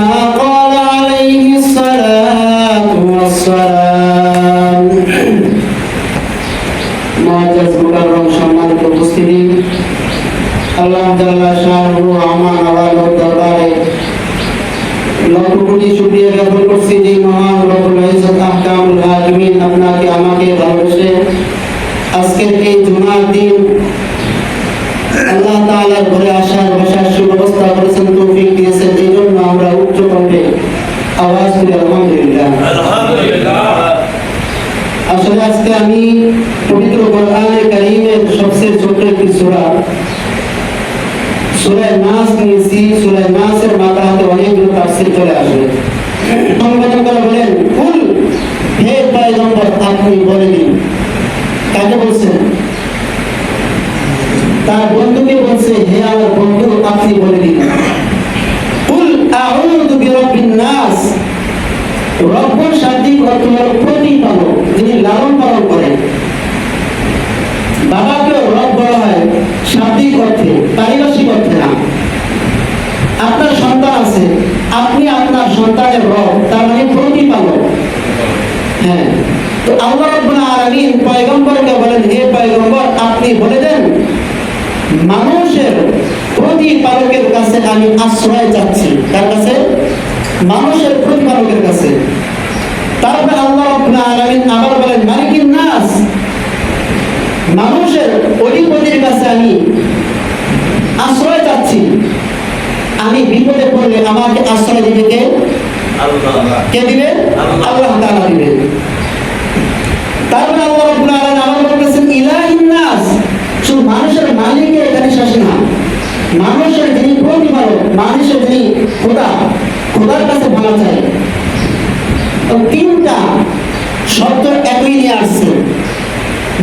قال عليه الصلاة والسلام معزز مكرم সম্মানিত উপস্থিতি আল্লাহ তাআলা শাহরু আমান আওয়াজ দরবারে লক্ষ কোটি শুকরিয়া জ্ঞাপন করছি যে মহান রব্বুল ইজ্জত আহকামুল হাকিমিন আপনাকে আমাকে ভালোবেসে আজকের এই জুমার দিন আল্লাহ তাআলার ঘরে আসার বসার সুব্যবস্থা করেছেন, তৌফিক দিয়েছেন। এই জন্য আমরা উচ্চ কণ্ঠে আওয়াজ করে আলহামদুলিল্লাহ। আসলে আজকে আমি পবিত্র কোরআনে কারীমের সবচেয়ে ছোট একটি সূরা সূরা নাস নিয়েছি। সূরা নাসের মাথাতে অনেকগুলো তাফসীর চলে আসে। সম্বোধন করে বলেন, কুল হে পয়গম্বর আপনি বলে দিন। কাকে বলছেন? তার বন্ধুকে বলছে, হে আমার বন্ধু আপনি বলে দিন। কুল আউযু বিরাব্বিন নাস। রব্বুর শাব্দিক অর্থ হলো প্রতিপালক, যিনি লালন পালন করেন। বাবাকে রব বলা হয় শাব্দিক অর্থে, পারিভাষিক অর্থে না। আপনার সন্তান আছে, আপনি আপনার সন্তানের রব, তার মানে প্রতিপালক। হ্যাঁ, তো আল্লাহ রাব্বুল আলামিন পয়গম্বরকে বলেন, হে পয়গম্বর আপনি বলে দেন মানুষের প্রতিপালকের কাছে আমি আশ্রয় চাচ্ছি। কার কাছে? মানুষের প্রতিপালকের কাছে। তারপর আল্লাহ রাব্বুল আলামিন আবার বলেন, মালিকিন নাস, মানুষের অধিপতির কাছে আমি আশ্রয় চাচ্ছি। আমি বিপদে পড়লে আমাকে আশ্রয় দিবে কে? আল্লাহ। কে দিবে? আল্লাহ তাআলা দিবে। তারপর আল্লাহ রাব্বুল আলামিন আবার বলতেছেন, ইলাহিন নাস, শুধু মানুষের মালিক এখানে শেষ না, মানুষের যিনি প্রতিপালক, মানুষের যিনি খোদা, খোদার কাছে ভালো চাই। তো তিনটা শব্দ একই নিয়ে আসছে,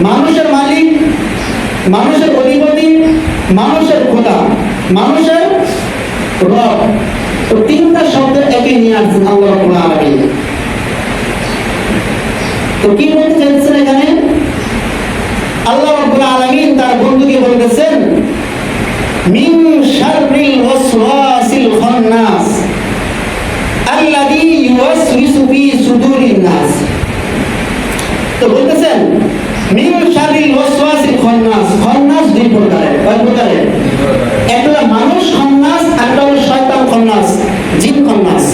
মানুষের মালিক, মানুষের অধিপতি, মানুষের খোদা, মানুষের রব। তো তিনটা শব্দ একই নিয়ে আসছেন আল্লাহ রাব্বুল আলামিন। তো কি বলতে চাইছেন এখানে? আল্লাহ রাব্বুল আলামিন তার বন্ধুকে বলতেছেন, মিন শাররিল ওয়াসওয়াসিল খান্নাস আল্লাযী ইউওয়াসওয়িসু ফি সুদুরিন নাস। তো বলতেছেন মিন শাররিল ওয়াসওয়াসিল খান্নাস। খান্নাস দুই প্রকারের। কয় প্রকারের? একটা হলো মানুষ খান্নাস, একটা হলো শয়তান খান্নাস, জিন খান্নাস।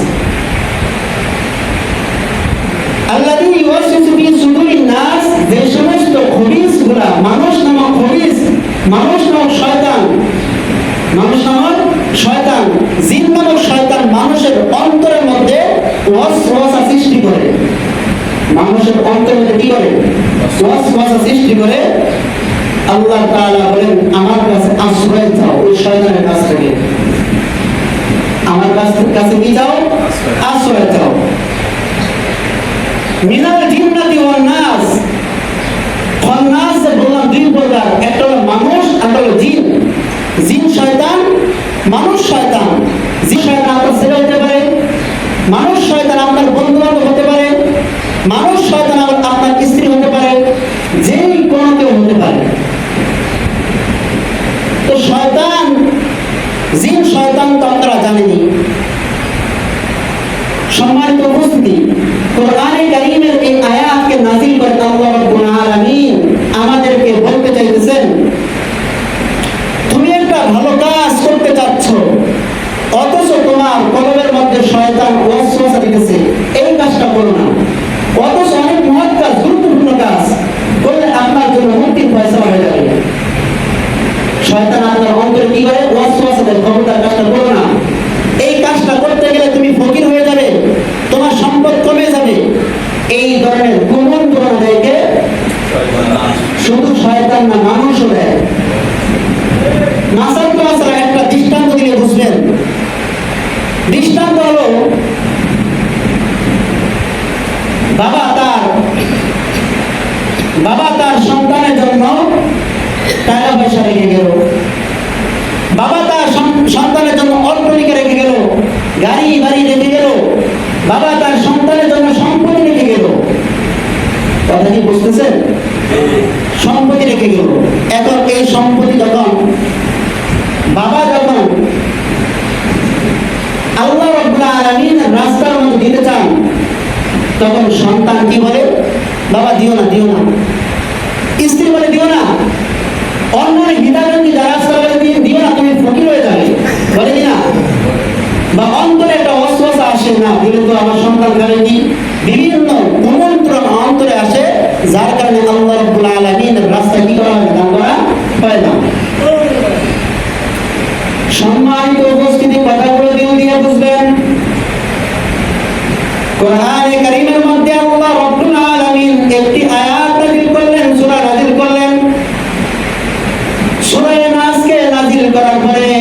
আল্লাযী ইউওয়াসওয়িসু ফি সুদুরিন নাস, যে সমস্ত খবিসগুলা, মানুষ নামক খবিস, মানুষ নামক শয়তান, মানুষ নামক শয়তান, জিন নামক শয়তান মানুষের অন্তরের মধ্যে ওয়াসওয়াসা সৃষ্টি করে। মানুষের অন্তরের মধ্যে কি করে? ওয়াসওয়াসা সৃষ্টি করে। আল্লাহ তাআলা বলেন, আমার কাছে আশ্রয় চাও ওই শয়তানের কাছ থেকে। আমার কাছে কি চাও? আশ্রয় চাও। মিনাল জিন্নাতি ওয়ান নাস। খান্নাস বললাম দুই প্রকার, একটা হলো মানুষ, একটা হলো জিন। জিন শয়তান, মানুষ শয়তান। জিন শয়তান আপনার ছেলে হতে পারে, মানুষ শয়তান আপনার বন্ধু বান্ধব হতে পারে, মানুষ শয়তান আবার আপনার স্ত্রী হতে পারে, যেই কোনো কেউ হতে পারে। তো শয়তান, জিন শয়তান তো আপনারা জানেনই। সম্মানিত উপস্থিতি, কোরআনে কারীমের এই আয়াতকে নাযিল করে আল্লাহ রাব্বুল আলামিন আমাদেরকে বলতে চাইতেছেন, তুমি একটা ভালো কাজ করতে চাচ্ছ, অথচ তোমার কলবের মধ্যে শয়তান ওয়াসওয়াসা দিতেছে, এই কাজটা করো না। অথচ অনেক মহৎ কাজ, গুরুত্বপূর্ণ কাজ করলে আপনার জন্য মুক্তির ফয়সালা হয়ে যাবে। শয়তান আপনার অন্তরে কি করে? ওয়াসওয়াসা দেয়, খবরদার কাজটা করো না। এই কাজটা করতে গেলে তুমি ফকির হয়ে যাবে, তোমার সম্পদ কমে যাবে। এই ধরনের কুমন ধারণা দেয় কে? শুধু শয়তান না, মানুষও দেয়। মাসাল তো আসলে একটা দৃষ্টান্ত দিলে বুঝবেন। দৃষ্টান্ত হলো, বাবা তার সন্তানের জন্য টাকা পয়সা রেখে গেল, বাবা তার সন্তানের জন্য অট্টালিকা রেখে গেল, গাড়ি বাড়ি রেখে গেল, বাবা তার সন্তানের জন্য সম্পত্তি রেখে গেল। কথা কি বুঝতেছেন? সম্পত্তি রেখে গেল। এখন এই সম্পত্তি বাবা যখন আল্লাহ রাব্বুল আলামিনের রাস্তার মধ্যে দিতে চান, তখন সন্তান কি বলে? বাবা দিও না, দিও না। স্ত্রী বলে দিও না। অন্যের হিতাকাঙ্ক্ষী যারা আছে বলে দিও না, তুমি ফকির হয়ে যাবে, বলে কি না? বা অন্তরে একটা অস্বস্তি আসে, না দিলে তো আমার সন্তান খাবে কি? বিভিন্ন কুমন্ত্রণ অন্তরে আসে, যার কারণে আল্লাহ রাব্বুল আলামিনের রাস্তা কি করা হয়? দান করা হয় না। সম্মানিত উপস্থিতি, কথাগুলো দিল দিয়ে বুঝবেন। কোরআনে কারীমের মধ্যে আল্লাহ রাব্বুল আলামিন একটি আয়াত নাযিল করলেন, সূরা নাযিল করলেন। সূরা নাসকে নাযিল করার পরে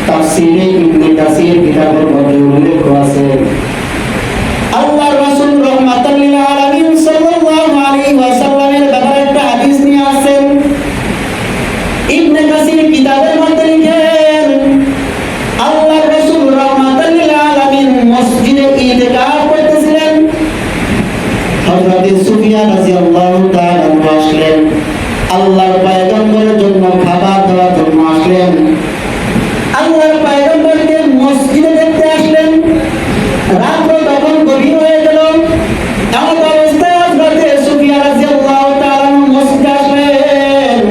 তাফসীরে ইবনে কাসির কিতাবের মধ্যে উল্লেখ আছে, আল্লাহর রাসূল রাহমাতাল লিল আলামিন সাল্লাল্লাহু আলাইহি ওয়াসাল্লামের ব্যাপারে একটা হাদিস নিয়ে আসেন। ইবনে কাসির কিতাবের মধ্যে লিখেন, আল্লাহর রাসূল রাহমাতাল লিল আলামিন মসজিদে ইতিকাফ করতেছিলেন। হযরত সুফিয়ান রাদিয়াল্লাহু তাআলা আসলেন, আল্লাহর পয়গম্বরের জন্য খাবার দেওয়ার জন্য আসলেন। আল্লাহর পয়গম্বরকে মসজিদে দেখতে আসলেন। রাত তখন গভীর হয়ে গেল। এমন অবস্থায় হযরত সুফিয়ান রাদিয়াল্লাহু তাআলা মসজিদে আসলেন।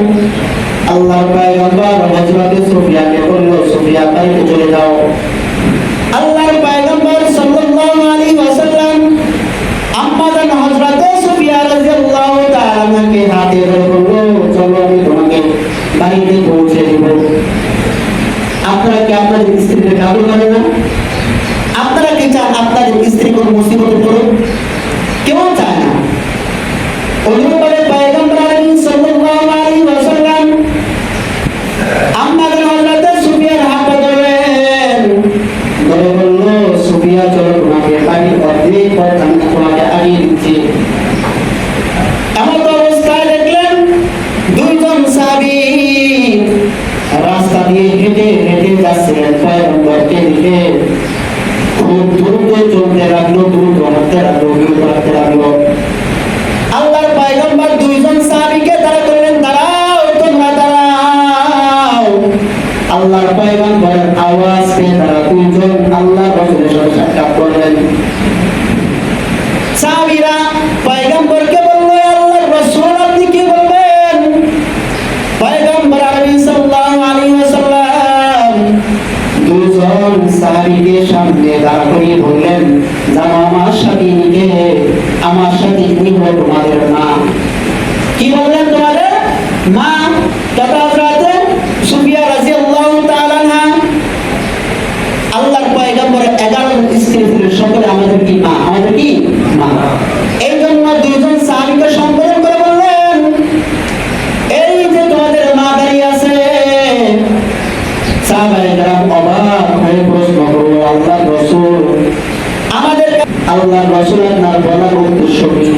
আল্লাহর পয়গম্বর হযরত সুফিয়ানকে বলল, সুফিয়া বাড়িতে চলে যাও। আল্লাহর পয়গম্বর সাল্লাল্লাহু আলাইহি ওয়াসাল্লাম আম্মাজান হযরত সুফিয়া রাদিয়াল্লাহু তাআলাকে হাতে ধরে বলল, চলো আমি তোমাকে বাড়িতে পৌঁছে দেব। আপনারা কি আপনাদের স্ত্রীকে কাবু করেন না? আপনারা কি চান আপনাদের স্ত্রী কোন মুসিবতে পড়ুক? কেউ চায় না। অনুরূপভাবে পয়গম্বর আলাইহিস সাল্লাল্লাহু আলাইহি ওয়াসাল্লাম আম্মাজান হযরত সুফিয়ার হাত ধরলেন, ধরে বলল, সুফিয়া চলো তোমাকে বাড়ির অর্ধেক পথ আমি তোমাকে আগিয়ে দিচ্ছি। এমন অবস্থায় দেখলেন দুইজন সাহাবী রাস্তা দিয়ে হেঁটে হেঁটে যাচ্ছিলেন। পয়গম্বরকে দেখে খুব দ্রুত চলতে লাগলো, দ্রুত হাঁটতে লাগলো, দ্রুত হাঁটতে লাগলো। আল্লাহর পয়গম্বর দুইজন সাহাবীকে তাড়া করলেন, দাঁড়াও, তোমরা দাঁড়াও। আল্লাহর পয়গম্বরের আওয়াজ পেয়ে তারা দুইজন আল্লাহর রাসূলের সাথে সাক্ষাৎ করলেন। সাহাবীরা পয়গম্বরকে বলল, আল্লাহর রাসূল আপনি কি বলবেন? পয়গম্বর আলাইহিস সাল্লাল্লাহু আলাইহি ওয়াসাল্লাম দুইজন সাহাবীকে সামনে দাঁড় করিয়ে বললেন, জানো আমার সাথে নিকে, আমার সাথে ইনি হলো তোমাদের মা। কি বললেন? তোমাদের মা। তথা হযরত সুফিয়া রাদিয়াল্লাহু তাআলা আনহা। আল্লাহর পয়গম্বরের 11 স্ত্রী ছিলেন, সকলে আমাদের কি মা, আমাদের কি মা। এই জন্য দুইজন সাহাবীকে সম্বোধন করে বললেন, এই যে তোমাদের মা দাঁড়িয়ে আছে। সাহাবায়েরা অবাক হয়ে প্রশ্ন করল, আল্লাহর রাসূল আমাদের, আল্লাহর রাসূল আপনার বলার উদ্দেশ্য কি?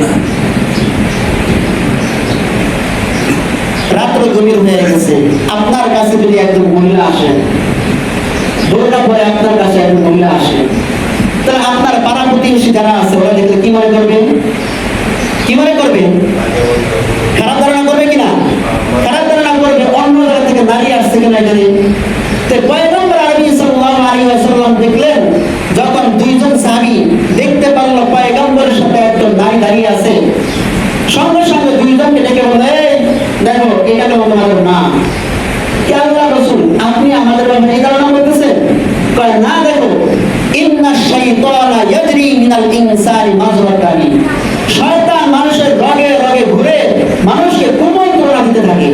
রাত্র গভীর হয়ে গেছে, আপনার কাছে যদি একজন মহিলা আসেন, দোরটা পরে আপনার কাছে একজন মহিলা আসে, তাহলে আপনার পাড়া প্রতিবেশী যারা আছে ওরা দেখলে কি মনে করবে? কি মনে করবে? খারাপ ধারণা করবে কিনা? খারাপ ধারণা করবে। অন্য জায়গা থেকে নারী আসছে কিনা এখানে। তো পয়গম্বর আলাইহিস সাল্লাল্লাহু আলাইহি ওয়াসাল্লাম দেখলেন, যখন দুইজন সাহাবী দেখতে পারল পয়গম্বরের সাথে একজন নারী দাঁড়িয়ে আছে, সঙ্গে সঙ্গে দুইজনকে ডেকে বলল, এই দেখো, এটা হলো তোমাদের মা। কে আল্লাহর রাসূল আপনি আমাদের ব্যাপারে এই ধারণা করতেছেন? কয় না, দেখো, ইন্নাশ শাইতানা ইয়াজরি মিনাল ইনসানি মাজরাতানি, শয়তান মানুষের রগে রগে ঘুরে মানুষকে কুমন্ত্রণা দিতে থাকে।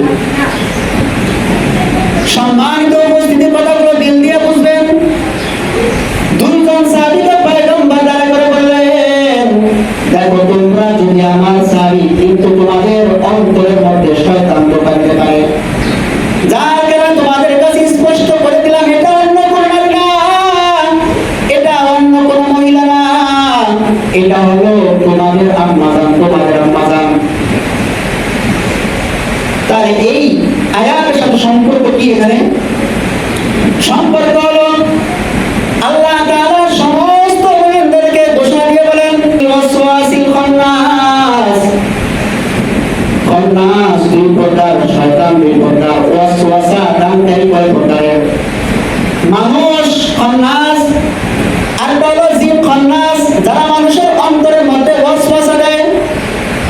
সম্মানিত উপস্থিতি, কথাগুলো দিল দিয়ে বুঝবেন। দুইজন সাহাবীকে পয়গম্বর দাঁড়া করে বললেন, দেখো, তোমরা যদি আমার সাহাবী, কিন্তু তোমাদের অন্তরের মধ্যে শয়তান ঢোকাতে পারে। যার কারণে তোমাদের কাছে স্পষ্ট করে দিলাম, এটা অন্য কোন নারী না, এটা অন্য কোন মহিলা না, এটা হলো তোমাদের আম্মাজান, তোমাদের আম্মাজান। তাই এই আয়াতের সাথে সম্পর্ক কি? এখানে সম্পর্ক হলো আল্লাহ তাআলা সমস্ত মুমিনদেরকে ঘোষণা দিয়ে বলেন, ওয়াসওয়াসিল আরেকটা হলো জিন খান্নাস, যারা মানুষের অন্তরের মধ্যে ওয়াসওয়াসা দেয়।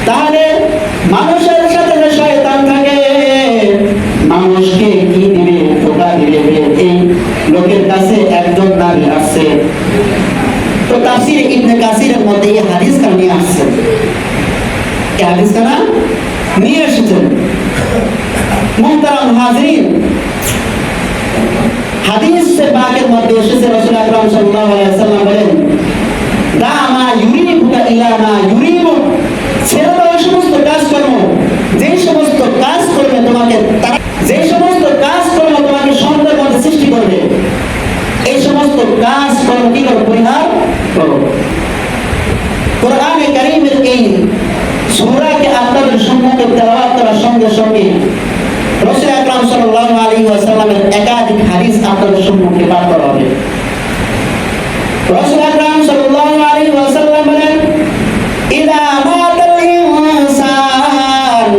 তাহলে মানুষের সাথে যে শয়তান থাকে, মানুষকে কি দিবে, ধোঁকা দিবে, এই লোকের কাছে একজন নাবী আসছে। তো তাফসীর ইবনে কাসিরের মধ্যে এই হাদিসটা নিয়ে আসছে, এই হাদিসটা নিয়ে এসেছেন। মুহতারাম হাজিরিন, হাদিসে পাকের মধ্যে এসেছে রাসূল আকরাম সাল্লাল্লাহু আলাইহি ওয়াসাল্লাম বলেন, দা মা ইউরিবুকা ইলা মা ইউরিবু, ছেড়ে দাও ওই সমস্ত কাজকর্ম, যে সমস্ত কাজকর্ম তোমাকে, যে সমস্ত কাজকর্ম তোমাকে সন্দেহের মধ্যে সৃষ্টি করবে, এই সমস্ত কাজকর্ম কি করো, পরিহার করো। কোরআনে কারীমের এই সূরাকে আপনাদের সম্মুখে তেলাওয়াত করার সঙ্গে সঙ্গে রাসূল আকরাম সাল্লাল্লাহু আলাইহি ওয়াসাল্লামের একাধিক হাদিস আপনাদের সম্মুখে পাঠ করা হবে। রাসূল আকরাম সাল্লাল্লাহু আলাইহি ওয়াসাল্লাম বলেন, ইযা মাতাল ইনসান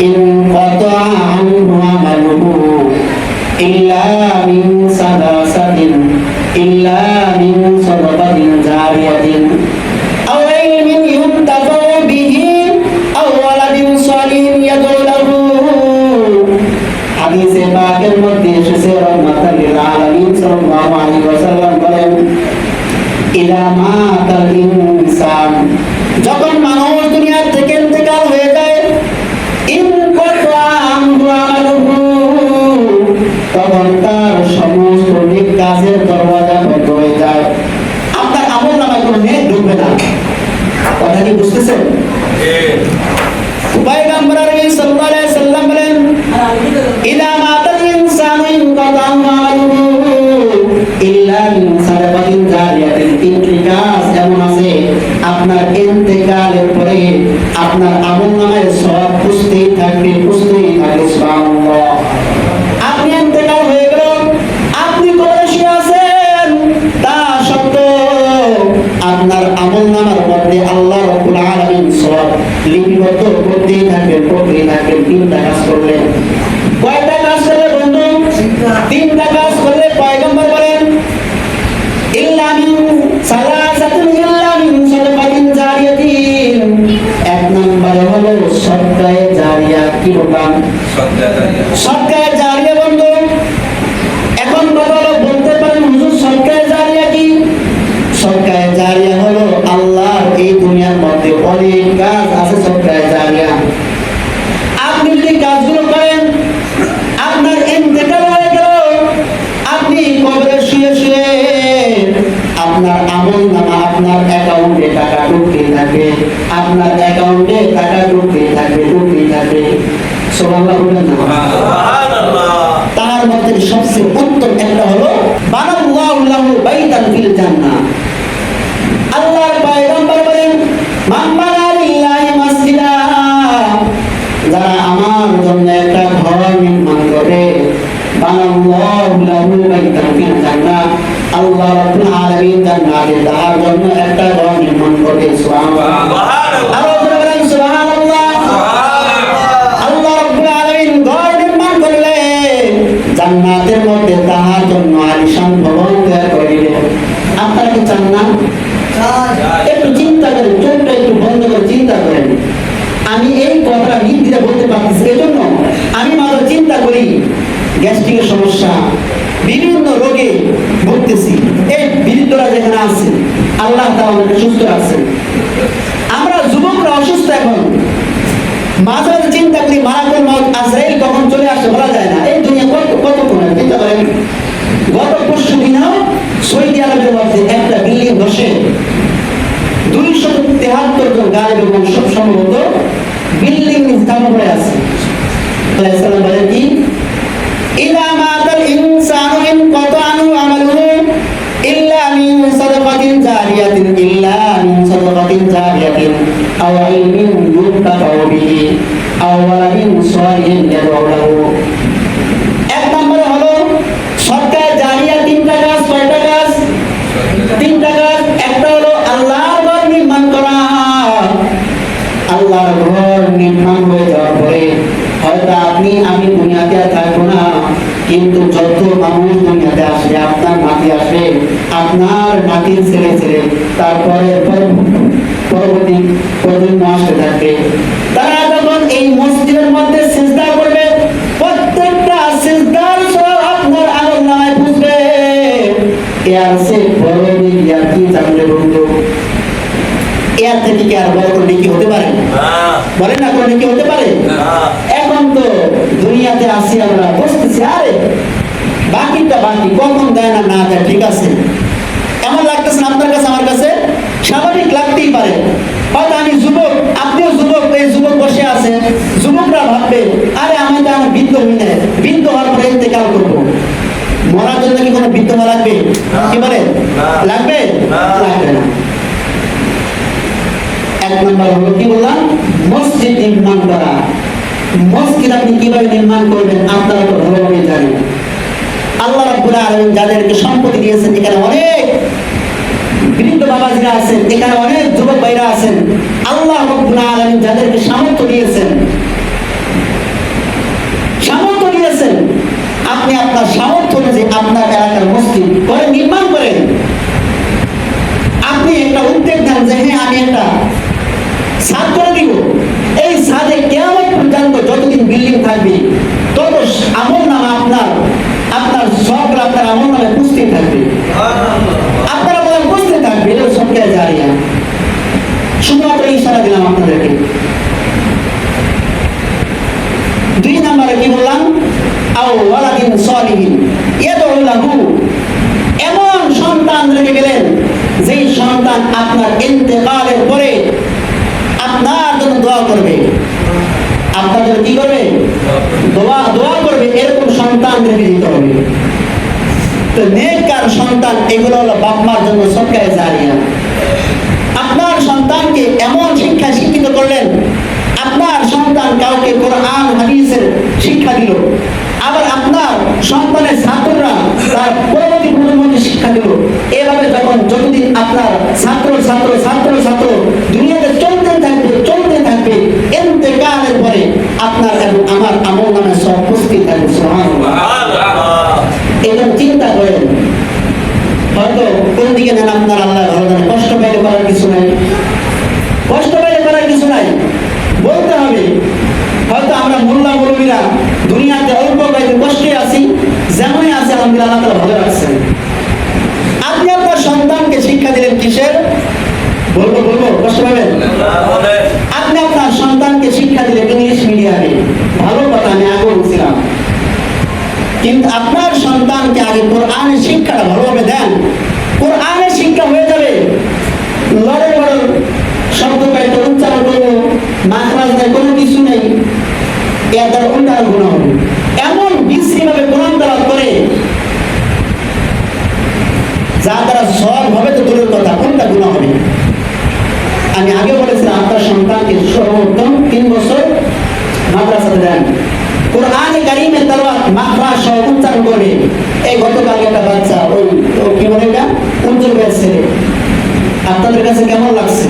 ইনকাতা আনহু আমালুহু ইল্লা মিন সালাসাতিন, ইল্লা মিন সাদাকাতিন জারিয়াতিন আও ইলমিন ইউনতাফাউ বিহি আও ওয়ালাদিন সালিহিন ইয়াদউ লাহু। হাদিসে পাকের মধ্যে এসেছে রাহমাতাল লিল আলামিন সাল্লাল্লাহু আলাইহি ওয়াসাল্লাম বলেন, ইযা মাতাল ইনসান, যখন মানুষ দুনিয়া থেকে ইন্তেকাল হয়ে যায়, ইনকাতা আনহু আমালুহু, তখন তার সমস্ত নেক কাজের দরওয়াজা বন্ধ হয়ে যায়, আপনার আমলনামায় কোনো নেক ঢুকবে না। কথা কি বুঝতেছেন? পয়গম্বর আরবি সাল্লাল্লাহু আলাইহি ওয়াসাল্লাম বলেন, ইযা মাতাল ইনসানু ইনকাতা আনহু আমালুহু ইল্লা মিন সাদাকাতিন জারিয়াতিন। তিনটি কাজ এমন আছে, আপনার ইন্তেকালের পরে আপনার আমলনামায় সওয়াব পুষতেই থাকবে, পুষতেই থাকবে। সুবহানাল্লাহ। আপনি ইন্তেকাল হয়ে গেল, আপনি কবরে শুয়ে আছেন, তা সত্ত্বেও আপনার আমলনামার মধ্যে আল্লাহ রাব্বুল আলামিন সওয়াব লিপিবদ্ধ করতেই থাকবেন, করতেই থাকবেন। তিনটা কাজ করলেন। কয়টা কাজ করলে বন্ধু? তিনটা কাজ করলে। পয়গম্বর বলেন, ইল্লা মিন সালাসাতিন, ইল্লা মিন সাদাকাতিন জারিয়াতিন। এক নম্বরে হলো সদকায়ে জারিয়া। কি বললাম? সদকায়ে জারিয়া বন্ধু। এখন কথা হলো, বলতে পারেন হুজুর সদকায়ে জারিয়া কি? সদকায়ে জারিয়া হলো আল্লাহর এই দুনিয়ার মধ্যে অনেক কাজ আছে সদকায়ে জারিয়া। আপনি যদি কাজগুলো করেন, আপনার ইন্তেকাল হয়ে গেল, আপনি কবরে শুয়ে শুয়ে আপনার আমলনামা, আপনার অ্যাকাউন্টে টাকা ঢুকতেই থাকবে, আপনার অ্যাকাউন্টে টাকা ঢুকতেই থাকবে, ঢুকতেই থাকবে। সুবহানাল্লাহ বলেন না? সুবহানাল্লাহ। তার মধ্যে সবচেয়ে উত্তম একটা হলো, বানাল্লাহু লাহু বাইতান ফিল জান্নাহ। আল্লাহর পয়গম্বর বলেন, মান বানা লিল্লাহি মাসজিদা, যারা আমার জন্য একটা ঘর নির্মাণ করে, বানাল্লাহু লাহু বাইতান ফিল জান্নাহ, আল্লাহ রাব্বুল আলামিন জান্নাতে তার জন্য একটা ঘর নির্মাণ করে। সুবহানাল্লাহ। আরো জোরে বলেন সুবহানাল্লাহ। আল্লাহ রাব্বুল আলামিন ঘর নির্মাণ করলে জান্নাতের মধ্যে তার জন্য আলিশান ভবন তৈরি করে দিলেন। আপনারা কি চান না? একটু চিন্তা করেন, চোখটা একটু বন্ধ করে চিন্তা করেন। আমি এই কথাটা নির্দ্বিধা বলতে পারতেছি, এজন্য আমি মাত্র চিন্তা করি গ্যাস্ট্রিকের সমস্যা, বিভিন্ন রোগে ভুগতেছি, এই বৃদ্ধরা যেখানে আছেন আল্লাহ তাআলা আমাদের সুস্থ রাখছেন। আমরা যুবকরা অসুস্থ, এখন মাঝে মাঝে চিন্তা করি মালাকুল মউত আজরাইল কখন চলে আসে বলা যায় না। এই দুনিয়া কতক্ষণ চিন্তা করেন। গত পরশু দিনও সৌদি আরবের মধ্যে একটা বিল্ডিং বসে 273 জন গায়েব এবং সব সম্ভবত বিল্ডিং স্থাপন করে আছে। আলাইহিস বলেন কি, ইযা মাতাল ইনসানু ইনকাতা আনহু আমালুহু ইল্লা মিন সাদাকাতিন জারিয়াতিন, ইল্লা মিন সাদাকাতিন জারিয়াতিন আও ইলমিন ইউনতাফাউ বিহি আও ওয়ালাদিন সালিহিন ইয়াদউ লাহু। এক নম্বরে হলো সদকায়ে জারিয়া। তিনটা কাজ। কয়টা কাজ? তিনটা কাজ। একটা হলো আল্লাহর ঘর নির্মাণ করা। আল্লাহর ঘর নির্মাণ হয়ে যাওয়ার পরে হয়তো আমি দুনিয়াতে আর থাকবো না, কিন্তু যত মানুষ দুনিয়াতে আসবে, আপনার মাঝে আসবে, আপনার নাতির ছেলে ছেলে তারপরে পরবর্তী প্রজন্ম আসতে থাকবে। তারা যখন এই মসজিদের মধ্যে সিজদা করবে, প্রত্যেকটা সিজদার সব আপনার আমলনামায় বুঝবে। এর সে বড় নেকি আর কি জানলে বন্ধু? এর থেকে কি আর বড় কোনো নেকি হতে পারে? বলেন না, কোনো নেকি হতে পারে? এখন তো দুনিয়াতে আসি আমরা, বসতেছি, আরে বাকিটা বাকি, কখন দেয় না না দেয় ঠিক আছে, এমন লাগতেছে না আপনার কাছে? আমার কাছে স্বাভাবিক লাগতেই পারে। হয়তো আমি যুবক, আপনিও যুবক, এই যুবক বসে আছে, যুবকরা ভাববে আরে আমি তো আমার বৃদ্ধ হই না, বৃদ্ধ হওয়ার পরে ইন্তেকাল করবো, মরার জন্য কি কোনো বৃদ্ধ হওয়া লাগবে? কি বলে লাগবে? লাগবে না। এক নম্বর হলো কি বললাম, মসজিদ নির্মাণ করা। মসজিদ আপনি কিভাবে নির্মাণ করবেন আপনারা তো ভালোভাবে জানেন। আল্লাহ রাব্বুল আলামিন যাদেরকে সম্পত্তি দিয়েছেন, এখানে অনেক বৃদ্ধ বাবাজিরা আছেন, এখানে অনেক যুবক ভাইরা আছেন। আল্লাহ রাব্বুল আলামিন যাদেরকে সামর্থ্য দিয়েছেন, আপনি আপনার সামর্থ্য অনুযায়ী আপনার এলাকার মসজিদ করে নির্মাণ করেন। আপনি একটা উদ্যোগ নেন যে হ্যাঁ আমি একটা ছাদ করে দিব, এই ছাদে কিয়ামত পর্যন্ত যতদিন বিল্ডিং থাকবে তত আমলনামা আপনার সব আপনার আমলনামে পুষতে থাকবে, আপনারা বলেন পুষতে থাকবে। এটা সবকে জারিয়া, শুধুমাত্র ইশারা দিলাম আপনাদেরকে। দুই নম্বরে কি বললাম, আও ওয়ালাদিন সালিহিন ইয়াদউ লাহু, এমন সন্তান রেখে গেলেন যেই সন্তান আপনার ইন্তেকালের পরে আপনার জন্য দোয়া করবে, আপনার জন্য কি করবে? দোয়া করবে। এরকম সন্তান রেখে দিতে হবে। তো নেককার সন্তান এগুলো হলো বাপ মার জন্য সদকায়ে জারিয়া। আপনার সন্তানকে এমন শিক্ষা শিক্ষিত করলেন, আপনার সন্তান কাউকে কোরআন হাদিসের শিক্ষা দিল, আবার আপনার সন্তানের ছাত্ররা তার পরবর্তী প্রজন্মকে শিক্ষা দিল। এভাবে যখন যতদিন আপনার ছাত্র দুনিয়াতে চলতে থাকবে ইন্তেকালের পরে আপনার এবং আমার আমলনামায় সব উপস্থিত থাকবে। সুবহানাল্লাহ। এটা চিন্তা করেন, হয়তো কোন দিকে নেন আপনার আল্লাহ ভালো জানে। কষ্ট পাইলে করার কিছু নাই, বলতে হবে। হয়তো আমরা মোল্লা মৌলবীরা দুনিয়াতে অল্প কয়েকদিন কষ্টে আছি, যেমনই আছে আলহামদুলিল্লাহ আল্লাহ তাআলা ভালো রাখছেন। আপনি আপনার সন্তানকে শিক্ষা দিলেন কিসের? বলবো কষ্ট পাবেন? আপনি আপনার সন্তানকে শিক্ষা দিলেন ইংলিশ মিডিয়ামে, ভালো কথা, আমি আগে বলছিলাম। কিন্তু আপনার সন্তানকে আগে কোরআনের শিক্ষাটা ভালোভাবে দেন। কোরআনের শিক্ষা হয়ে যাবে, লড়ে শব্দ পাইতে উচ্চারণ করবো, মাখরাজ নেই, কোনো কিছু নেই, এর দ্বারা উল্টা গুনাহ হবে। এমন বিশ্রী ভাবে কোরআন তেলাওয়াত করে যা দ্বারা সব হবে তো দূরের কথা, উল্টা গুনাহ হবে। আমি আগে বলেছিলাম আপনার সন্তানকে সর্বোত্তম 3 বছর মাদ্রাসাতে দেন, কোরআনে কারীমের তেলাওয়াত মাখরাজ সহ উচ্চারণ করবে। এই গতকাল একটা বাচ্চা ওই কি বলে এটা উজ্জ্বল হয়েছে, আপনাদের কাছে কেমন লাগছে?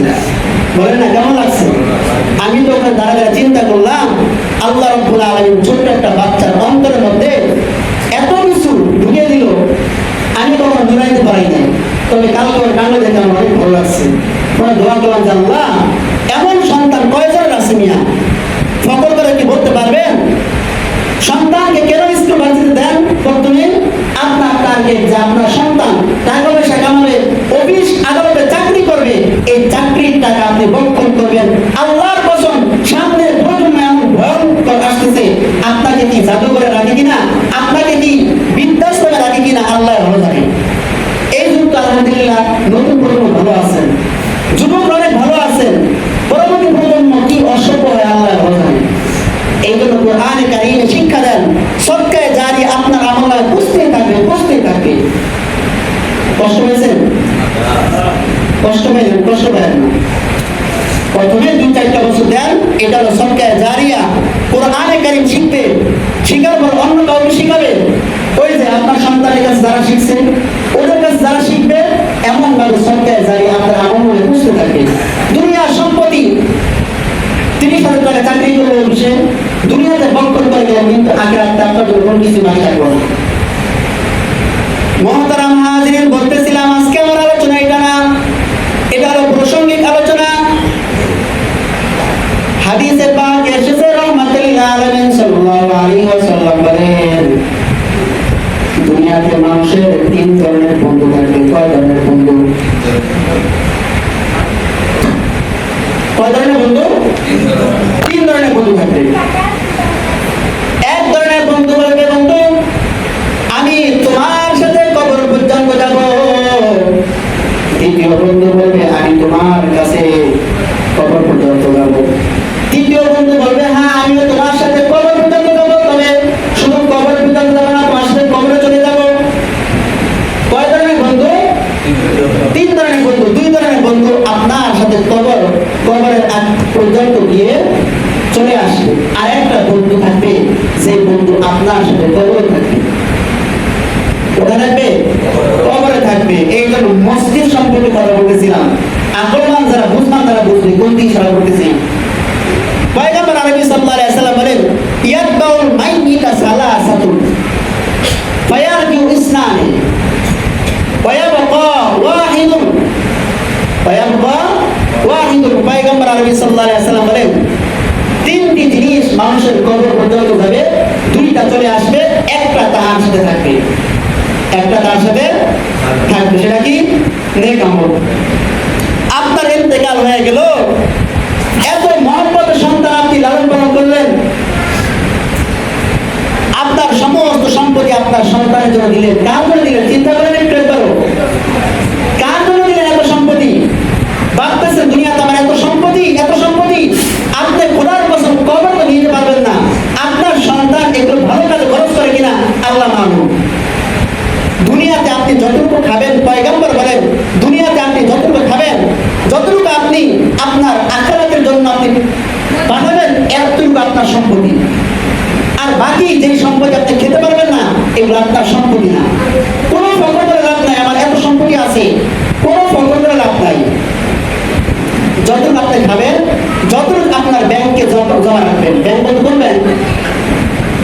বলেন না কেমন লাগছে? আমি তো ওখানে দাঁড়া চিন্তা করলাম, আল্লাহ রাব্বুল আলামিন ছোট্ট একটা বাচ্চার অন্তরের মধ্যে এত কিছু ঢুকিয়ে দিল, আমি তখন ধরাইতে পারি নাই। তবে কালকে কাণ্ড দেখে আমার অনেক ভালো লাগছে। পরে দোয়া করলাম যে আল্লাহ, এমন সন্তান কয়জনের আছে মিয়া? ফকর করে কি বলতে পারবেন? সন্তানকে কেন স্কুল বাড়িতে দেন? প্রথমে আপনার টার্গেট যে আপনার সন্তান টাকা পয়সা কামাবে, অফিস আদালতে চাকরি করবে, এই চাকরির টাকা আপনি বক্ষণ করবেন। আল্লাহর কসম, সামনে প্রজন্ম এমন ভয়ঙ্কর আসতেছে, আপনাকে কি জাদুঘরে রাখে কিনা, আপনাকে কি বৃদ্ধাশ্রমে রাখে কিনা আল্লাহ ভালো জানে। এই যুগ আলহামদুলিল্লাহ নতুন প্রজন্ম ভালো আছেন, যুবক অনেক ভালো আছেন, পরবর্তী প্রজন্ম কি অসভ্য হয় আল্লাহ ভালো জানে। এই জন্য কোরআনে কারীমে শিক্ষা দেন, সদকায়ে জারি আপনার আমলে পুষতে থাকবে। কষ্ট পেয়েছেন? কষ্ট পেলেন না। প্রথমে 2-4টা বছর দেন, এটা হলো সদকায়ে জারিয়া। কোরআনে কারীম শিখার পর অন্য কাউকে শিখাবে। ওই যে আপনার সন্তানের কাছে যারা শিখছে, ওদের কাছে যারা শিখবে, এমন ভাবে সদকায়ে জারিয়া আপনার দ্বিতীয় বন্ধু বলবে আমি তোমার কাছে কবর পর্যন্ত যাব। তৃতীয় বন্ধু বলবে হ্যাঁ আমিও তোমার সাথে কবর পর্যন্ত যাব, তবে শুধু কবর পর্যন্ত যাব না, তোমার সাথে কবরে চলে যাব। কয় ধরনের বন্ধু? তিন ধরনের বন্ধু। দুই ধরনের বন্ধু আপনার সাথে কবরের আগ পর্যন্ত গিয়ে চলে আসবে, আর একটা বন্ধু থাকবে যে বন্ধু আপনার সাথে কবরে থাকবে। কোথায় থাকবে? কবরে থাকবে। এই জন্য মসজিদ সম্পর্কে কথা বলতেছিলাম। আকলমান যারা বুঝমান তারা বুঝবে কোন দিকে ইশারা করতেছি। পয়গম্বর আরবি সাল্লাল্লাহু আলাইহি ওয়াসাল্লাম বলেন ইয়াতবাউল মাইয়িতা সালাসাতুন ফায়ারজু ইসনানি ওয়ায়াবকা ওয়াহিদুন পয়গম্বর আরবি সাল্লাল্লাহু আলাইহি ওয়াসাল্লাম বলেন তিনটি জিনিস মানুষের কবর পর্যন্ত যাবে, দুইটা চলে আসবে, একটা তার সাথে থাকবে। একটা তার সাথে থাকবে, সেটা কি? নেক আমল। আপনার ইন্তেকাল হয়ে গেল, এত মহব্বতের সন্তান আপনি লালন পালন করলেন, আপনার সমস্ত সম্পত্তি আপনার সন্তানের জন্য দিলেন। কার জন্য দিলেন? চিন্তা করেন একটু একবার। কার জন্য দিলেন এত সম্পত্তি? ভাবতেছেন দুনিয়াতে আমার এত সম্পত্তি, এত সম্পত্তি। আপনি খোদার কসম কবর তো নিতে পারবেন না। আপনার সন্তান এগুলো ভালো কাজে খরচ করে কিনা আল্লাহ মালুম। দুনিয়াতে আপনি যতটুকু খাবেন, পয়গম্বর বলেন দুনিয়াতে আপনি যতটুকু খাবেন, যতটুকু আপনি আপনার আখিরাতের জন্য আপনি বানাবেন, এতটুকু আপনার সম্পত্তি। আর বাকি যে সম্পত্তি আপনি খেতে পারবেন না, এগুলো আপনার সম্পত্তি না। কোনো ফকর করে লাভ নাই আমার এত সম্পত্তি আছে, কোনো ফকর করে লাভ নাই। যতটুকু আপনি খাবেন, যতটুকু আপনার ব্যাংকে জমা রাখবেন। ব্যাংক বলতে কোন ব্যাংক?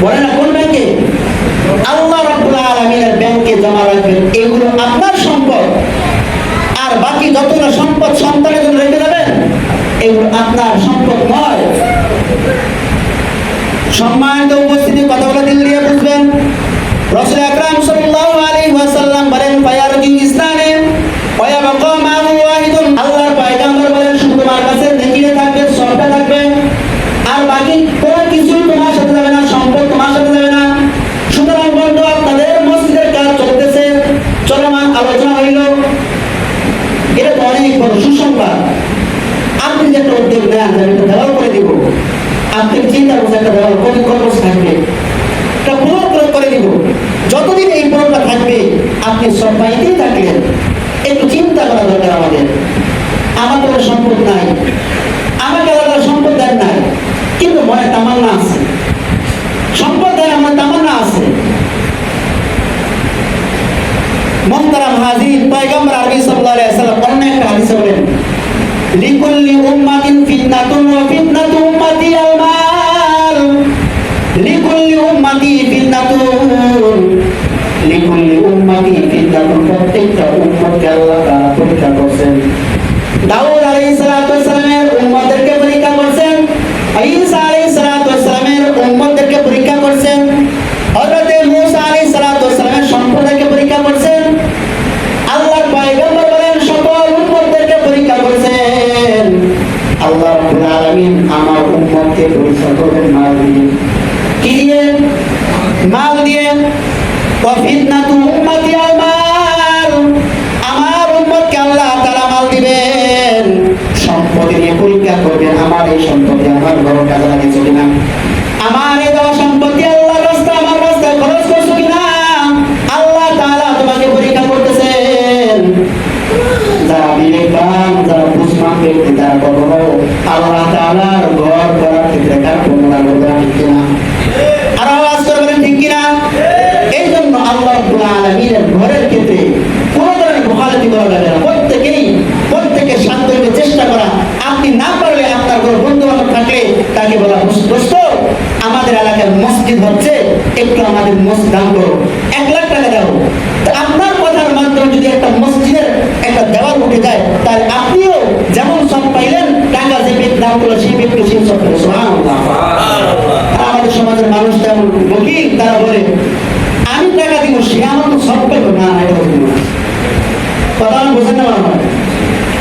বলে না কোন ব্যাংকে? আল্লাহ রাব্বুল আলামিনের ব্যাংকে জমা রাখবেন। এগুলো আপনার সম্পদ। আর বাকি যতগুলো সম্পদ সন্তানের জন্য রেখে যাবেন, এগুলো আপনার সম্পদ নয়। সম্মানিত উপস্থিতি, কথাগুলো দিল দিয়ে বুঝবেন। রাসূল আকরাম সাল্লাল্লাহু আলাইহি ওয়াসাল্লাম বলেন ফায়ারজি ইসলামে ওয়ায়াবকা মাহু ওয়াহিদুন। আল্লাহর পয়গম্বর বলেন শুধু তোমার কাছে নেকিরে থাকবে, সওয়াবটা থাকবে, আর বাকি কোনো কিছু তোমার সাথে যাবে না, সম্পদ তোমার সাথে যাবে না। সুতরাং বন্ধু, আপনাদের মসজিদের কাজ চলতেছে, চলমান আলোচনা হইল, এটা তো অনেক বড় সুসংবাদ। আপনি যে একটা উদ্যোগ নেন, আমি একটা দেওয়াল করে দিব, আপনি চিন্তা করছেন একটা দেওয়াল কত খরচ থাকবে, একটা পুরো করে দিব। যতদিন এই পুরোটা থাকবে আপনি সব বাড়িতেই থাকলেন। একটু চিন্তা করা দরকার আমাদের। আমার কোনো সম্পদ নাই, আমাকে আলাদা সম্পদ দেন নাই, কিন্তু মনে তামান্না আছে, সম্পদ দেন আমার তামান্না আছে। মুহতারাম হাজির, পয়গম্বর আরবি সাল্লাল্লাহু আলাইহি ওয়াসাল্লাম অন্য একটা হাদিসে বলেন লিকুল্লি উম্মাতিন ফিতনাতুন ওয়া ফিতনাতু উম্মতি আল মাল। লিকুল্লি উম্মাতি ফিতনাতুন, লিকুল্লি উম্মাতি ফিতনাতুন। প্রত্যেকটা উম্মতকে আল্লাহ তাআলা পরীক্ষা করছেন। দাউদ আলাইহিস সালাতু ওয়াস সালামের উম্মতদেরকে পরীক্ষা করছেন, ঈসা আলাইহিস সালাতু ওয়াস সালামের উম্মতদেরকে পরীক্ষা করছেন, হযরত মূসা আলাইহিস সালাতু ওয়াস সালামের সম্প্রদায়কে পরীক্ষা করছেন। আল্লাহর পয়গম্বর বলেন সকল উম্মতদেরকে পরীক্ষা করছেন। আল্লাহ রাব্বুল আলামিন আমার উম্মতকে পরীক্ষা করবেন মাল দিয়ে। কি দিয়ে? মাল দিয়ে। ওয়া ফিতনাতু উম্মতি আল মাল। আমার উম্মতকে আল্লাহ তাআলা মাল দিবেন, সম্পদ দিয়ে পরীক্ষা করবেন। আমার এই সম্পত্তি আমার বড় কাজে লাগেছে কিনা, আমার এই দেওয়া সম্পত্তি আল্লাহর রাস্তায়, আমার রাস্তায় খরচ করছো কিনা, আল্লাহ তাআলা তোমাকে পরীক্ষা করতেছেন। যারা বিবেকবান, যারা বুঝমান ব্যক্তি, তারা কখনো আল্লাহ তাআলার ঘর করার ক্ষেত্রে কার প্রমাণ করবে ঠিক কিনা? আর আওয়াজ করে বলেন ঠিক কিনা? এই জন্য আল্লাহ রাব্বুল আলামিনের ঘরের ক্ষেত্রে কোনো ধরনের মুখালাফি করা যাবে না। প্রত্যেকে শান্ত হতে চেষ্টা করা। আপনি না পারলে আপনার ঘর বন্ধু বান্ধব থাকলে তাকে বলা দোস্ত আমাদের এলাকার মসজিদ হচ্ছে, একটু আমাদের মসজিদ দান করো, 1 লাখ টাকা দাও। আপনার কথার মাধ্যমে যদি একটা মসজিদের একটা দেওয়াল উঠে যায়, তাহলে আপনিও যেমন সব পাইলেন, টাকা যে ব্যক্তি দান করলো সেই ব্যক্তি সেই সব পেল। সুবহানাল্লাহ। আমাদের সমাজের মানুষ তেমন বকিল, তারা বলে আমি টাকা দিব, সে আমার তো সব পেল না। এটা বলবো না, কথা আমি বোঝেন না।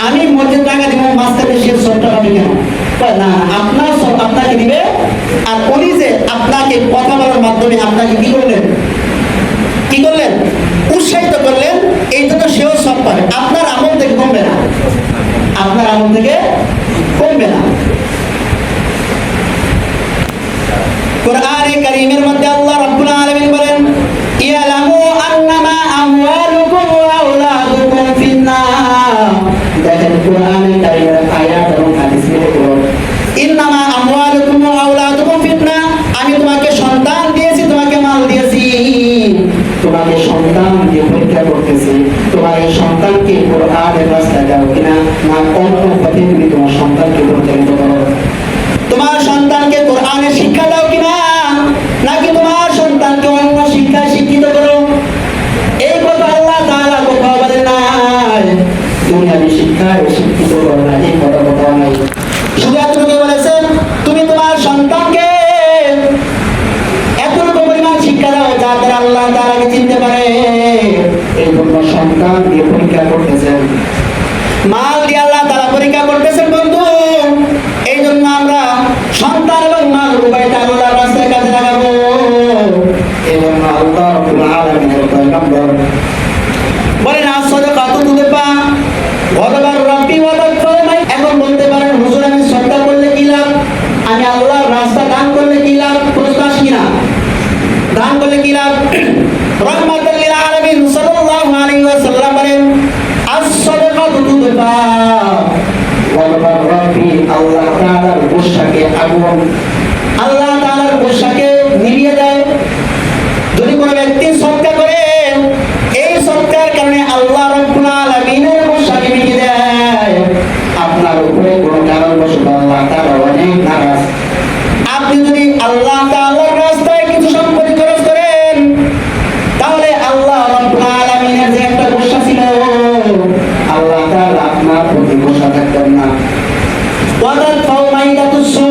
আমি মসজিদ টাকা দিব, মাঝখানে সে সব টাকা দিবে কেন? না, আপনার সব আপনাকে দিবে। আর উনি যে আপনাকে কথা বলার মাধ্যমে আপনাকে কি করলেন, উৎসাহিত করলেন, এই জন্য সেও সব পাবে। আপনার আমল দেখে বলেছেন কোরআনে কারীমের আয়াত এবং হাদিস মিলে পড়ো, ইন্নামা আমওয়ালুকুম ওয়া আওলাদুকুম ফিতনা, আমি তোমাকে সন্তান দিয়েছি, তোমাকে মাল দিয়েছি, তোমাকে সন্তান দিয়ে পরীক্ষা করতেছি, তোমার এই সন্তানকে কোরআনের রাস্তায় দাও কিনা, না অন্য পথে তুমি তোমার সন্তানকে পরিচালিত করো। তোমার সন্তানকে কোরআনের শিক্ষা দাও কিনা, নাকি তোমার সন্তানকে অন্য শিক্ষায় শিক্ষিত করো। এই কথা আল্লাহ তাআলা কোথাও বলেন নাই দুনিয়াবি শিক্ষায় শিক্ষিত করো না, এই কথা কোথাও নাই। শুধু এতটুকু বলেছেন তুমি তোমার সন্তানকে এতটুকু পরিমাণ শিক্ষা দাও যাতে আল্লাহ তাআলাকে চিনতে পারে। এই জন্য সন্তান দিয়ে পরীক্ষা করতেছেন, মাল দিয়ে আল্লাহ তাআলা পরীক্ষা করতেছেন বন্ধু। এই জন্য আমরা সন্তান এবং মাল উভয়টা আল্লাহর রাস্তায় কাজে লাগাবো। এই জন্য আল্লাহ রাব্বুল আলামিনের পয়গম্বর বলেন আস-সাদাকাতু তুদফা ওয়াদাবার রাব্বি ওয়া তাকফারমাই। এখন বলতে পারেন হুজুর আমি সদকা করলে কি লাভ, আমি আল্লাহর রাস্তা দান করলে কি লাভ, প্রশ্ন আসে কিনা? দান করলে কি লাভ? রাহমাতাল লিল আলামিন সাল্লাল্লাহু আলাইহি ওয়াসাল্লাম বলেন আস-সাদাকাতু তুদফা ওয়াদাবার রাব্বি, আল্লাহ তাআলার গোশাকে আগুন, আল্লাহ তাআলার গোশাকে নিভিয়ে দেয়। যদি কোনো ব্যক্তি সদকা করে এই সদকার কারণে আল্লাহ রাব্বুল আলামিনের গোশাকে নিভিয়ে দেয়, আপনার উপরে কোনো কারণবশত আল্লাহ তাআলা অনেক নারাজ। আপনি যদি আল্লাহ তাআলার রাস্তায় কিছু সম্পত্তি খরচ করেন তাহলে আল্লাহ রাব্বুল আলামিনের যে একটা গোশা ছিল আল্লাহ তাআলা আপনার প্রতি গোশা থাকতেন না। ওয়াদাত ফাওমাইদাতুসু,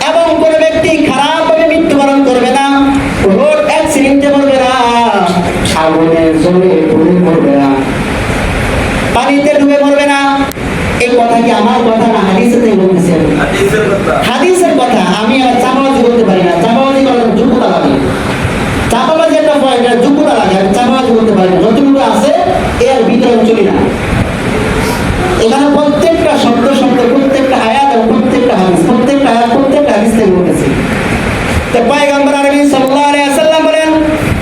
এবং কোন ব্যক্তি খারাপভাবে মৃত্যুবরণ করবে না, রোড অ্যাক্সিডেন্টে মরবে না, আগুনের জ্বলে পুড়ে মরবে না, পানিতে ডুবে মরবে না। এই কথা কি আমার কথা না হাদিসেই বলতেছেন? হাদিসের কথা। আমি আর চাপাবাজি করতে পারি না, চাপাবাজি করার যোগ্যতা লাগে, চাপাবাজি একটা পয়েন্ট, যোগ্যতা লাগে, আমি চাপাবাজি করতে পারি না, যতটুকু আছে এর ভিতরে চলি না। এখানে প্রত্যেকটা শব্দ শব্দ, প্রত্যেকটা আয়াত এবং প্রত্যেকটা হাদিস, প্রত্যেকটা আয়াত প্রত্যেকটা হাদিস থেকে বলতেছি। তো পয়গম্বর আরবি সাল্লাল্লাহু আলাইহি ওয়াসাল্লাম বলেন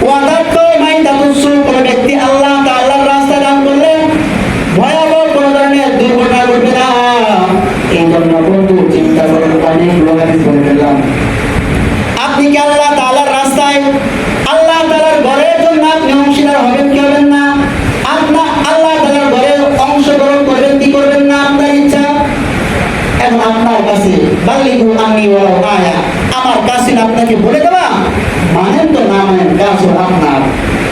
ওয়াদাতু মাইদাতুসু, কোন ব্যক্তি আল্লাহ তাআলার রাস্তায় দান করলে ভয়াবহ কোন ধরনের দুর্ঘটনা ঘটবে না। এই জন্য বন্ধু চিন্তা করেন, অনেকগুলো হাদিস বলে ফেললাম। আপনি কি আল্লাহ তাআলার রাস্তায় আল্লাহ তাআলার ঘরের জন্য আপনি অংশীদার হবেন কি হবেন না? আপনার আল্লাহ তাআলার ঘরে অংশগ্রহণ করবেন কি করবেন না আপনার ইচ্ছা। এখন আপনার কাছে বাল্লিগু আন্নী ওয়ালাউ আয়া, আমার কাছে আপনাকে বলে দেওয়া, মানেন তো না মানেন কাজ আপনার,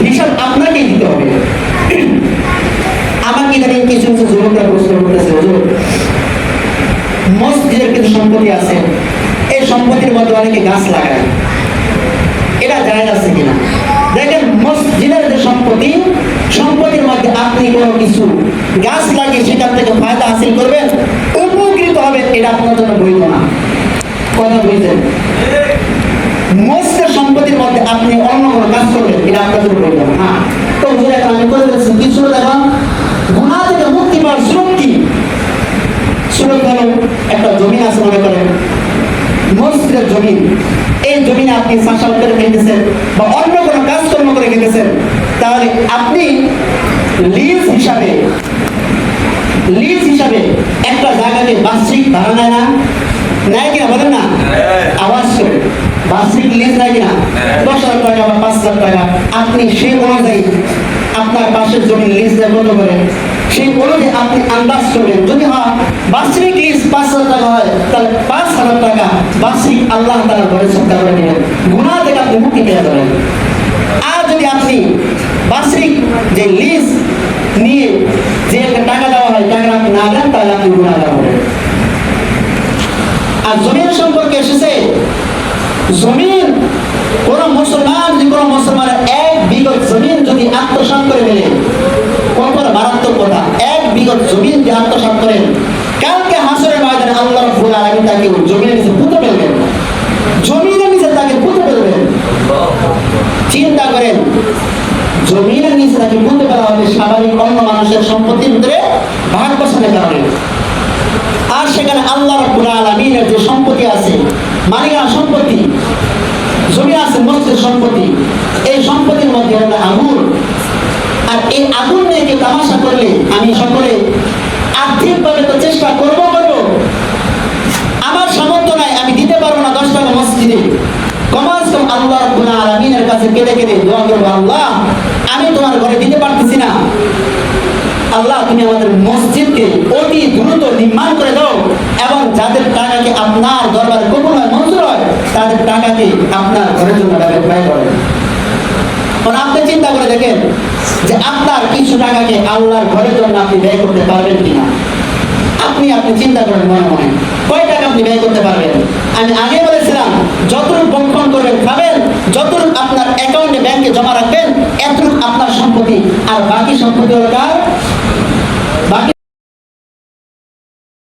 হিসাব আপনাকেই দিতে হবে। আমাকে ইদানিং কিছু কিছু যুবকরা প্রশ্ন করতেছে হুজুর মসজিদের কিছু সম্পত্তি আছে, এই সম্পত্তির মধ্যে অনেকে গাছ লাগায়, এটা জায়েজ আছে কিনা? দেখেন মসজিদের যে সম্পত্তি, সম্পত্তির মধ্যে আপনি কোনো কিছু গাছ লাগিয়ে সেখান থেকে ফায়দা হাসিল করবেন, উপকৃত হবেন, এটা আপনার জন্য বৈধ না। কথা বুঝছেন? মসজিদের সম্পত্তির মধ্যে আপনি অন্য কোনো কাজ করবেন, এটা আপনার জন্য বৈধ না। হ্যাঁ, তো হুজুর এখন আমি করে দিচ্ছি কিছু দেখুন গুনাহ থেকে মুক্তি পাওয়ার সুযোগ কি? সুযোগ হলো একটা জমি আছে মনে করেন, মসজিদের জমি, এই জমিনে আপনি চাষাবাদ করে খেতেছেন বা অন্য কোনো কাজকর্ম করে খেতেছেন, তাহলে আপনি লিজ হিসাবে একটা জায়গাকে বার্ষিক ভাড়া নেয় না, নেয় কিনা বলেন না? আওয়াজ করে বার্ষিক লিজ নেয় কিনা? 10,000 টাকা বা 5,000 টাকা। আপনি সেই অনুযায়ী আপনার পাশের জমি লিজ দেয় বন্ধ করেন, সেই অনুযায়ী আপনি আন্দাজ করবেন, যদি হয় বার্ষিক লিজ 5,000 টাকা হয় তাহলে 5,000 টাকা বার্ষিক আল্লাহ তাআলার ঘরে সদকা করে দিবেন, গুনাহ থেকে আপনি মুক্তি পেয়ে যাবেন। আর যদি আপনি বার্ষিক যে লিজ নিয়ে যে টাকা দেওয়া হয় টাকা আপনি না দেন তাহলে আপনি গুনাহগার হবেন। আর জমির সম্পর্কে এসেছে, জমিন কোন মুসলমান যে কোনো মুসলমানের 1 বিঘত জমিন যদি আত্মসাৎ করে ফেলে, কত মারাত্মক কথা, 1 বিঘত জমিন যে আত্মসাৎ করেন, কালকে হাসরের ময়দানে আল্লাহ রাব্বুল আলামিন তাকে জমিনের নিচে পুঁতে ফেলবেন, জমিনের নিচে তাকে পুঁতে ফেলবেন। চিন্তা করেন, জমিনের নিচে তাকে পুঁতে ফেলা হবে স্বাভাবিক অন্য মানুষের সম্পত্তির ভিতরে ভাগ বসানোর কারণে। আর সেখানে আল্লাহ রাব্বুল আলামিনের যে সম্পত্তি আছে, মালিকানা সম্পত্তি, জমি আছে, মসজিদের সম্পত্তি, এই সম্পত্তির মধ্যে হলো আগুন। আর এই আগুন নিয়ে কেউ তামাশা করলে আমি সকলে আর্থিক কেঁদে কেঁদে দোয়া করবো, আল্লাহ আমি তোমার ঘরে দিতে পারতেছি না, আল্লাহ তুমি আমাদের মসজিদকে অতি দ্রুত নির্মাণ করে দাও এবং যাদের টাকাকে আপনার দরবারে কবুল হয়, মঞ্জুর হয়, তাদের টাকাকে আপনার ঘরের জন্য ব্যয় করেন। কারণ আপনি চিন্তা করে দেখেন যে আপনার কিছু টাকাকে আল্লাহর ঘরের জন্য আপনি ব্যয় করতে পারবেন কিনা। আপনি চিন্তা করেন মনে মনে কয় টাকা আপনি ব্যয় করতে পারবেন। আমি আগে বলেছিলাম যতটুকু বক্ষণ করবেন খাবেন, যতটুকু আপনার অ্যাকাউন্টে ব্যাংকে জমা রাখবেন, এতটুকু আপনার সম্পত্তি, আর বাকি সম্পত্তি হলো কার? বাকি